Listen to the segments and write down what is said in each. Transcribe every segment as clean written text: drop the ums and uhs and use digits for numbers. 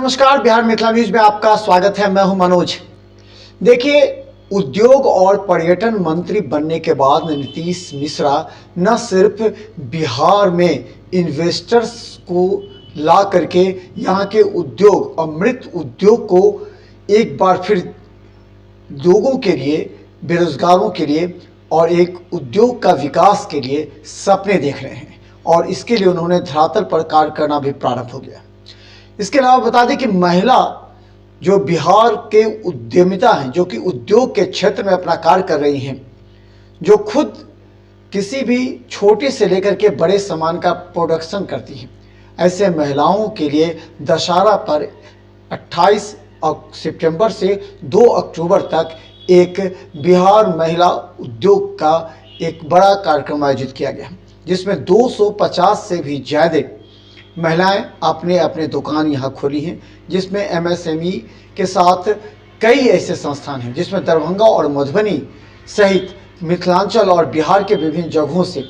नमस्कार, बिहार मिथिला न्यूज में आपका स्वागत है। मैं हूं मनोज। देखिए, उद्योग और पर्यटन मंत्री बनने के बाद नीतीश मिश्रा न सिर्फ बिहार में इन्वेस्टर्स को ला करके यहां के उद्योग, अमृत उद्योग को एक बार फिर लोगों के लिए, बेरोजगारों के लिए और एक उद्योग का विकास के लिए सपने देख रहे हैं और इसके लिए उन्होंने धरातल पर कार्य करना भी प्रारंभ हो गया। इसके अलावा बता दें कि महिला जो बिहार के उद्यमिता हैं, जो कि उद्योग के क्षेत्र में अपना कार्य कर रही हैं, जो खुद किसी भी छोटे से लेकर के बड़े सामान का प्रोडक्शन करती हैं, ऐसे महिलाओं के लिए दशहरा पर 28 सितंबर से 2 अक्टूबर तक एक बिहार महिला उद्योग का एक बड़ा कार्यक्रम आयोजित किया गया, जिसमें 250 से भी ज़्यादा महिलाएं अपने अपने दुकान यहाँ खोली हैं, जिसमें एमएसएमई के साथ कई ऐसे संस्थान हैं, जिसमें दरभंगा और मधुबनी सहित मिथिलांचल और बिहार के विभिन्न जगहों से,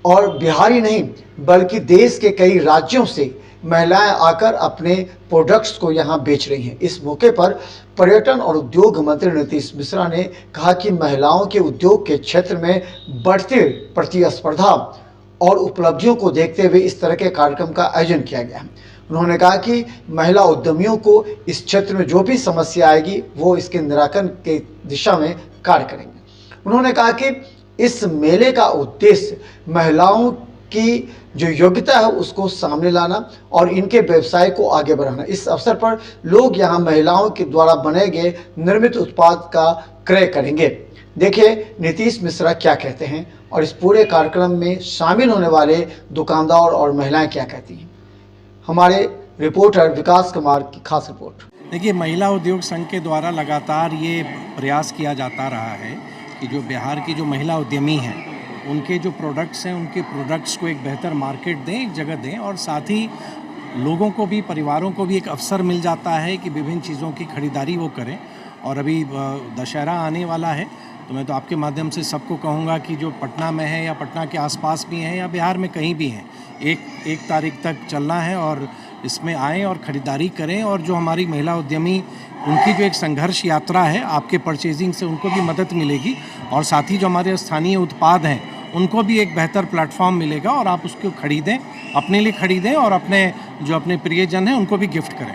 और बिहार ही नहीं बल्कि देश के कई राज्यों से महिलाएं आकर अपने प्रोडक्ट्स को यहाँ बेच रही हैं। इस मौके पर पर्यटन और उद्योग मंत्री नीतीश मिश्रा ने कहा कि महिलाओं के उद्योग के क्षेत्र में बढ़ती प्रतिस्पर्धा और उपलब्धियों को देखते हुए इस तरह के कार्यक्रम का आयोजन किया गया है। उन्होंने कहा कि महिला उद्यमियों को इस क्षेत्र में जो भी समस्या आएगी वो इसके निराकरण के दिशा में कार्य करेंगे। उन्होंने कहा कि इस मेले का उद्देश्य महिलाओं की जो योग्यता है उसको सामने लाना और इनके व्यवसाय को आगे बढ़ाना। इस अवसर पर लोग यहाँ महिलाओं के द्वारा बनाए गए निर्मित उत्पाद का क्रय करेंगे। देखिए नीतीश मिश्रा क्या कहते हैं और इस पूरे कार्यक्रम में शामिल होने वाले दुकानदार और महिलाएं क्या कहती हैं। हमारे रिपोर्टर विकास कुमार की खास रिपोर्ट। देखिए, महिला उद्योग संघ के द्वारा लगातार ये प्रयास किया जाता रहा है कि जो बिहार की जो महिला उद्यमी हैं उनके जो प्रोडक्ट्स हैं, उनके प्रोडक्ट्स को एक बेहतर मार्केट दें, एक जगह दें, और साथ ही लोगों को भी, परिवारों को भी एक अवसर मिल जाता है कि विभिन्न चीज़ों की खरीदारी वो करें। और अभी दशहरा आने वाला है, तो मैं तो आपके माध्यम से सबको कहूँगा कि जो पटना में है या पटना के आसपास भी हैं या बिहार में कहीं भी हैं, एक तारीख तक चलना है और इसमें आएँ और ख़रीदारी करें। और जो हमारी महिला उद्यमी, उनकी जो एक संघर्ष यात्रा है, आपके परचेजिंग से उनको भी मदद मिलेगी और साथ ही जो हमारे स्थानीय उत्पाद हैं उनको भी एक बेहतर प्लेटफॉर्म मिलेगा और आप उसको खरीदें, अपने लिए खरीदें और अपने प्रियजन हैं उनको भी गिफ्ट करें।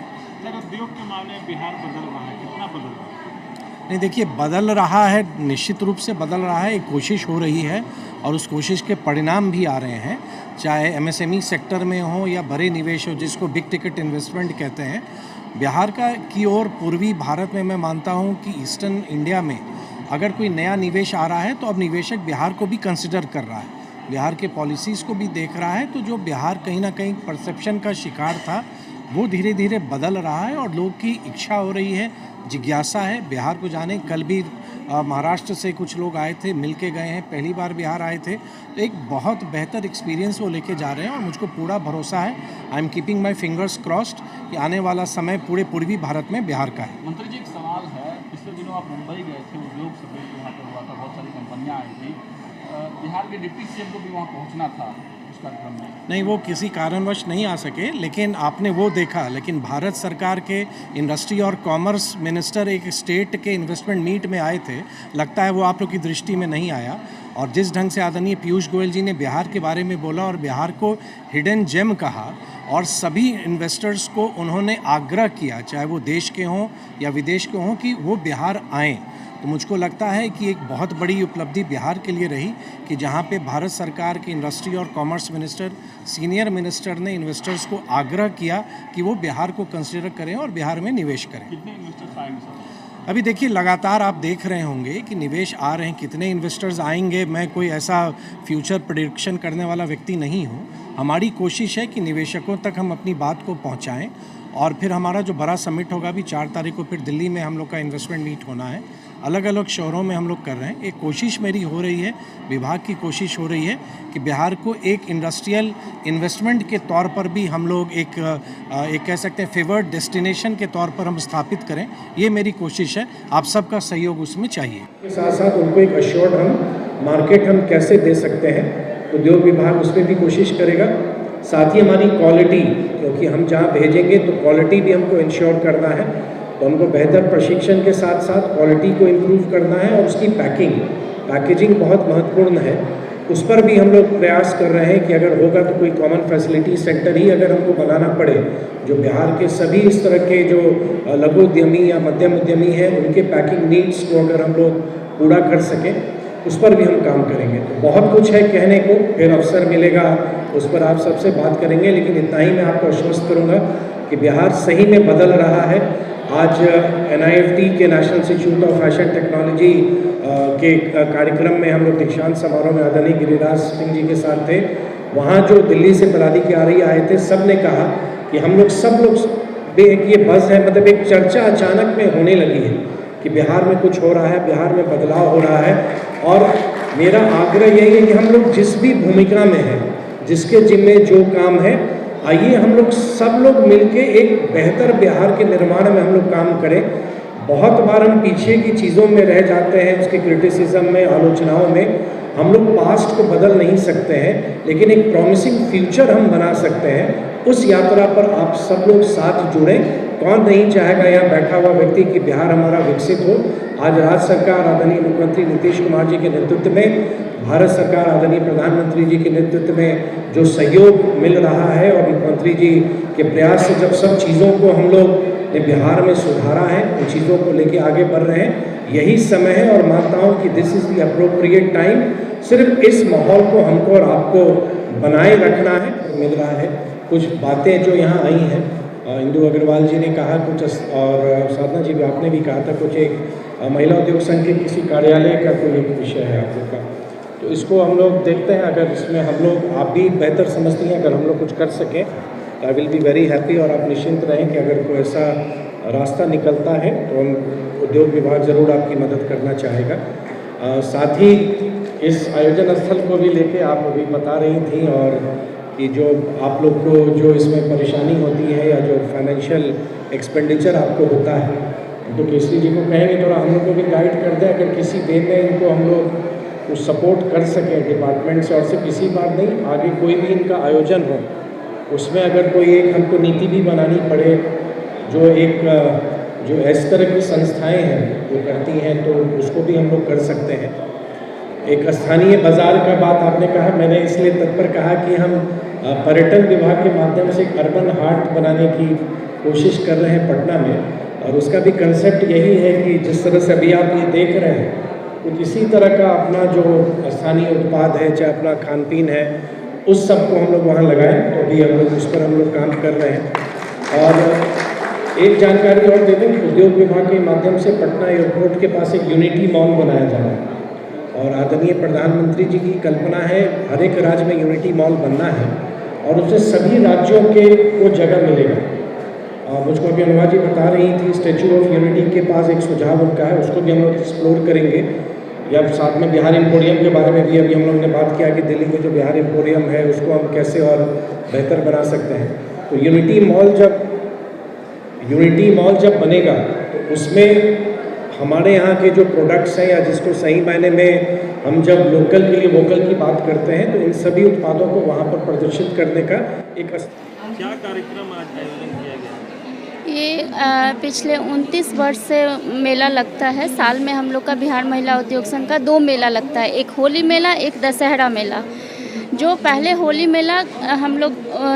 उद्योग के मामले में बिहार बदल रहा है, कितना बदल रहा है? नहीं, देखिए, बदल रहा है, निश्चित रूप से बदल रहा है। एक कोशिश हो रही है और उस कोशिश के परिणाम भी आ रहे हैं, चाहे एमएसएमई सेक्टर में हो या बड़े निवेश हो, जिसको बिग टिकट इन्वेस्टमेंट कहते हैं। बिहार की ओर पूर्वी भारत में मैं मानता हूँ कि ईस्टर्न इंडिया में अगर कोई नया निवेश आ रहा है तो अब निवेशक बिहार को भी कंसिडर कर रहा है, बिहार के पॉलिसीज़ को भी देख रहा है। तो जो बिहार कहीं ना कहीं परसेप्शन का शिकार था वो धीरे धीरे बदल रहा है और लोग की इच्छा हो रही है, जिज्ञासा है बिहार को जाने। कल भी महाराष्ट्र से कुछ लोग आए थे, मिल के गए हैं, पहली बार बिहार आए थे, तो एक बहुत बेहतर एक्सपीरियंस वो लेके जा रहे हैं और मुझको पूरा भरोसा है, I am keeping my fingers crossed, कि आने वाला समय पूरे पूर्वी भारत में बिहार का है। मंत्री जी, एक सवाल है, पिछले दिनों आप मुंबई गए थे, उद्योग समिट वहाँ पर हुआ था, बहुत सारी कंपनियाँ आई थी, बिहार के डिप्टी सीएम को भी वहाँ पहुँचना था उस कार्यक्रम में। नहीं, वो किसी कारणवश नहीं आ सके, लेकिन आपने वो देखा। लेकिन भारत सरकार के इंडस्ट्री और कॉमर्स मिनिस्टर एक स्टेट के इन्वेस्टमेंट मीट में आए थे, लगता है वो आप लोग की दृष्टि में नहीं आया। और जिस ढंग से आदरणीय पीयूष गोयल जी ने बिहार के बारे में बोला और बिहार को हिडन जेम कहा और सभी इन्वेस्टर्स को उन्होंने आग्रह किया, चाहे वो देश के हों या विदेश के हों, कि वो बिहार आएँ, तो मुझको लगता है कि एक बहुत बड़ी उपलब्धि बिहार के लिए रही कि जहाँ पे भारत सरकार के इंडस्ट्री और कॉमर्स मिनिस्टर, सीनियर मिनिस्टर ने इन्वेस्टर्स को आग्रह किया कि वो बिहार को कंसिडर करें और बिहार में निवेश करें। कितने इन्वेस्टर्स आएंगे सर? अभी देखिए, लगातार आप देख रहे होंगे कि निवेश आ रहे हैं। कितने इन्वेस्टर्स आएंगे, मैं कोई ऐसा फ्यूचर प्रेडिक्शन करने वाला व्यक्ति नहीं हूँ। हमारी कोशिश है कि निवेशकों तक हम अपनी बात को पहुँचाएँ और फिर हमारा जो बड़ा समिट होगा भी 4 तारीख को, फिर दिल्ली में हम लोग का इन्वेस्टमेंट मीट होना है, अलग अलग शहरों में हम लोग कर रहे हैं। एक कोशिश मेरी हो रही है, विभाग की कोशिश हो रही है कि बिहार को एक इंडस्ट्रियल इन्वेस्टमेंट के तौर पर भी हम लोग एक कह सकते हैं फेवर्ड डेस्टिनेशन के तौर पर हम स्थापित करें। ये मेरी कोशिश है, आप सबका सहयोग उसमें चाहिए। के साथ साथ उनको एक अश्योर्ड हम मार्केट हम कैसे दे सकते हैं, उद्योग विभाग उसमें भी कोशिश करेगा। साथ ही हमारी क्वालिटी, क्योंकि हम जहाँ भेजेंगे तो क्वालिटी भी हमको इंश्योर करना है, तो हमको बेहतर प्रशिक्षण के साथ साथ क्वालिटी को इम्प्रूव करना है और उसकी पैकेजिंग बहुत महत्वपूर्ण है। उस पर भी हम लोग प्रयास कर रहे हैं कि अगर होगा तो कोई कॉमन फैसिलिटी सेंटर ही अगर हमको बनाना पड़े, जो बिहार के सभी इस तरह के जो लघु उद्यमी या मध्यम उद्यमी हैं उनके पैकिंग नीड्स को अगर हम लोग पूरा कर सकें, उस पर भी हम काम करेंगे। तो बहुत कुछ है कहने को, फिर अवसर मिलेगा उस पर आप सबसे बात करेंगे, लेकिन इतना ही मैं आपको आश्वस्त करूँगा कि बिहार सही में बदल रहा है। आज NIFT के national institute of fashion technology के कार्यक्रम में हम लोग दीक्षांत समारोह में आदरणीय गिरिराज सिंह जी के साथ थे। वहाँ जो दिल्ली से पदाधिकारी आए थे, सब ने कहा कि हम लोग सब लोग एक ये बज़ है, मतलब एक चर्चा अचानक में होने लगी है कि बिहार में कुछ हो रहा है, बिहार में बदलाव हो रहा है। और मेरा आग्रह यही है कि हम लोग जिस भी भूमिका में हैं, जिसके जिम्मे जो काम है, आइए हम लोग सब लोग मिलके एक बेहतर बिहार के निर्माण में हम लोग काम करें। बहुत बार हम पीछे की चीज़ों में रह जाते हैं, उसके क्रिटिसिज्म में, आलोचनाओं में। हम लोग पास्ट को बदल नहीं सकते हैं, लेकिन एक प्रॉमिसिंग फ्यूचर हम बना सकते हैं। उस यात्रा पर आप सब लोग साथ जुड़ें। कौन नहीं चाहेगा यहाँ बैठा हुआ व्यक्ति कि बिहार हमारा विकसित हो। आज राज्य सरकार आदरणीय मुख्यमंत्री नीतीश कुमार जी के नेतृत्व में, भारत सरकार आदरणीय प्रधानमंत्री जी के नेतृत्व में जो सहयोग मिल रहा है और मुख्यमंत्री जी के प्रयास से जब सब चीज़ों को हम लोग ने बिहार में सुधारा है, उन चीज़ों को लेके आगे बढ़ रहे हैं, यही समय है। और मानता हूँ कि this is the appropriate time. सिर्फ इस माहौल को हमको और आपको बनाए रखना है। मिल रहा है कुछ बातें जो यहाँ आई हैं, इंदु अग्रवाल जी ने कहा कुछ, और साधना जी भी आपने भी कहा था कुछ, एक महिला उद्योग संघ के किसी कार्यालय का कोई एक विषय है आप लोग का, तो इसको हम लोग देखते हैं। अगर इसमें हम लोग, आप भी बेहतर समझती हैं, अगर हम लोग कुछ कर सकें तो I will be very happy. और आप निश्चिंत रहें कि अगर कोई ऐसा रास्ता निकलता है तो हम उद्योग विभाग ज़रूर आपकी मदद करना चाहेगा। साथ ही इस आयोजन स्थल को भी लेके आप अभी बता रही थी, और कि जो आप लोग को जो इसमें परेशानी होती है या जो फाइनेंशियल एक्सपेंडिचर आपको होता है, तो केसरी जी को कहेंगे थोड़ा हम लोग को भी गाइड कर दें, अगर किसी वे में इनको हम लोग कुछ सपोर्ट कर सकें डिपार्टमेंट से। और सिर्फ इसी बात नहीं, आगे कोई भी इनका आयोजन हो, उसमें अगर कोई एक हमको नीति भी बनानी पड़े, जो इस तरह की संस्थाएं हैं जो करती हैं, तो उसको भी हम लोग कर सकते हैं। एक स्थानीय बाज़ार का बात आपने कहा, मैंने इसलिए तत्पर कहा कि हम पर्यटन विभाग के माध्यम से एक अर्बन हाट बनाने की कोशिश कर रहे हैं पटना में, और उसका भी कंसेप्ट यही है कि जिस तरह से अभी आप ये देख रहे हैं, कुछ इसी तरह का अपना जो स्थानीय उत्पाद है, चाहे अपना खान पीन है, उस सब को हम लोग वहाँ लगाएं। तो अभी हम लोग उस पर हम लोग काम कर रहे हैं। और एक जानकारी और दे दें कि उद्योग विभाग के माध्यम से पटना एयरपोर्ट के पास एक यूनिटी मॉल बनाया जा रहा है, और आदरणीय प्रधानमंत्री जी की कल्पना है हर एक राज्य में यूनिटी मॉल बनना है, और उससे सभी राज्यों के को जगह मिलेगा। मुझको अभी अनुवा जी बता रही थी, स्टैचू ऑफ यूनिटी के पास एक सुझाव उनका है, उसको भी हम लोग एक्सप्लोर करेंगे। या साथ में बिहार एम्पोरियम के बारे में भी अभी हम लोग ने बात किया कि दिल्ली में जो बिहार एम्पोरियम है उसको हम कैसे और बेहतर बना सकते हैं। तो यूनिटी मॉल जब बनेगा तो उसमें हमारे यहाँ के जो प्रोडक्ट्स हैं, या जिसको सही मायने में हम जब लोकल के लिए वोकल की बात करते हैं, तो इन सभी उत्पादों को वहाँ पर प्रदर्शित करने का एक क्या कार्यक्रम आज आयोजन किया गया? ये पिछले 29 वर्ष से मेला लगता है। साल में हम लोग का बिहार महिला उद्योग संघ का 2 मेला लगता है, एक होली मेला, एक दशहरा मेला। जो पहले होली मेला हम लोग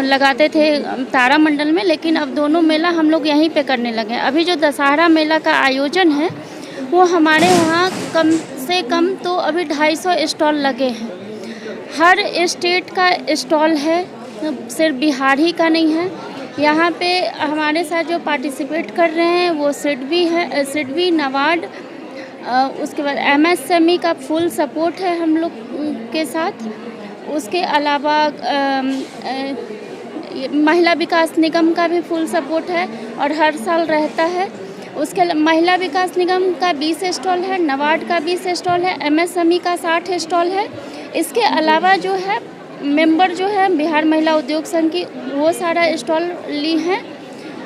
लगाते थे तारामंडल में, लेकिन अब दोनों मेला हम लोग यहीं पे करने लगे। अभी जो दशहरा मेला का आयोजन है वो हमारे यहाँ कम से कम तो अभी 250 स्टॉल लगे हैं। हर स्टेट का स्टॉल है, सिर्फ बिहार ही का नहीं है। यहाँ पे हमारे साथ जो पार्टिसिपेट कर रहे हैं वो सिडबी, नाबार्ड, उसके बाद MSME का फुल सपोर्ट है हम लोग के साथ। उसके अलावा महिला विकास निगम का भी फुल सपोर्ट है और हर साल रहता है। उसके महिला विकास निगम का 20 स्टॉल है, नाबार्ड का 20 स्टॉल है, MSME का 60 स्टॉल है। इसके अलावा जो है मेंबर जो है बिहार महिला उद्योग संघ की, वो सारा स्टॉल ली हैं।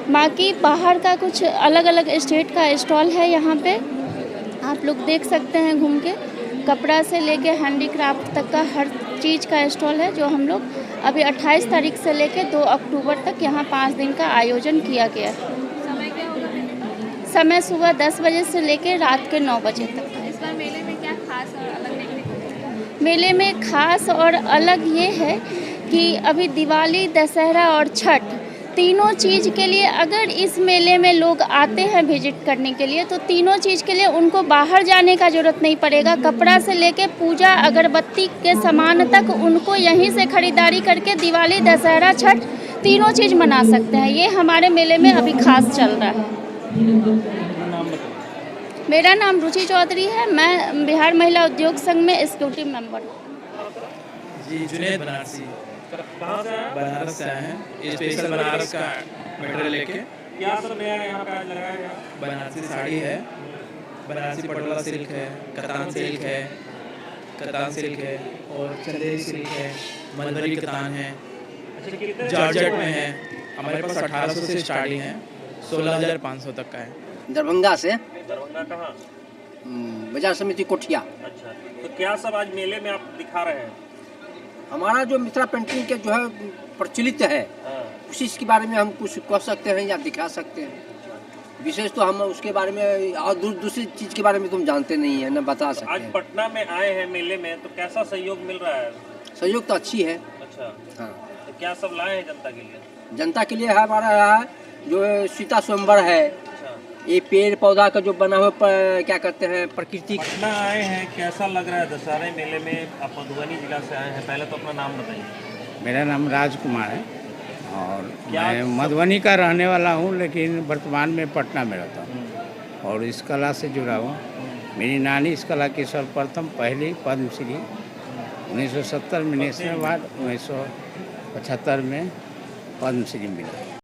बाकी बाहर का कुछ अलग अलग स्टेट का स्टॉल है। यहाँ पे आप लोग देख सकते हैं घूम के, कपड़ा से लेके हैंडीक्राफ्ट तक का हर चीज़ का स्टॉल है जो हम लोग अभी 28 तारीख से लेकर 2 अक्टूबर तक यहाँ 5 दिन का आयोजन किया गया है। समय क्या होगा मेले का? समय सुबह 10 बजे से लेकर रात के 9 बजे तक। इस बार मेले में क्या खास और अलग देखने को मिलेगा? मेले में खास और अलग ये है कि अभी दिवाली, दशहरा और छठ तीनों चीज़ के लिए अगर इस मेले में लोग आते हैं विजिट करने के लिए, तो तीनों चीज़ के लिए उनको बाहर जाने का ज़रूरत नहीं पड़ेगा। कपड़ा से लेके पूजा अगरबत्ती के सामान तक उनको यहीं से खरीदारी करके दिवाली, दशहरा, छठ तीनों चीज़ मना सकते हैं। ये हमारे मेले में अभी खास चल रहा है। मेरा नाम रुचि चौधरी है, मैं बिहार महिला उद्योग संघ में एग्जीक्यूटिव मेंबर हूँ। जी जुनैद बनारसी बनारस से आए हैं, स्पेशल बनारस का मटेरियल लेके। क्या सब नया यहाँ पे आज लगाया गया? बनारसी साड़ी है, बनारसी पटोला सिल्क है, कतान सिल्क है, और चंदेरी सिल्क है, मलबरी कतान है, जॉर्जेट में है। हमारे पास 1800 से स्टार्टिंग है, 16,500 तक का है। दरभंगा से दरभंगा कहाँ? बाजार समिति कोठिया। अच्छा, तो क्या सब आज मेले में आप दिखा रहे हैं? हमारा जो मिथिला पेंटिंग के जो है प्रचलित है, उसी के बारे में हम कुछ कह सकते हैं या दिखा सकते हैं। विशेष तो हम उसके बारे में और दूसरी चीज़ के बारे में तुम जानते नहीं है, न बता सकते आज हैं। पटना में आए हैं मेले में, तो कैसा सहयोग मिल रहा है? सहयोग तो अच्छी है। अच्छा, हाँ, तो क्या सब लाए हैं जनता के लिए? जनता के लिए है हमारा यहाँ जो सीता स्वयंवर है, अच्छा, ये पेड़ पौधा का जो बना हुआ क्या कहते हैं प्रकृति। पटना आए हैं, कैसा लग रहा है दशहरे मेले में? आप मधुबनी जिला से आए हैं, पहले तो अपना नाम बताइए। मेरा नाम राजकुमार है और क्या मैं मधुबनी का रहने वाला हूँ, लेकिन वर्तमान में पटना में रहता हूँ और इस कला से जुड़ा हूँ। मेरी नानी इस कला की सर्वप्रथम पहली पद्मश्री 1970 में नेशनल अवार्ड, 1975 में पद्मश्री मिला।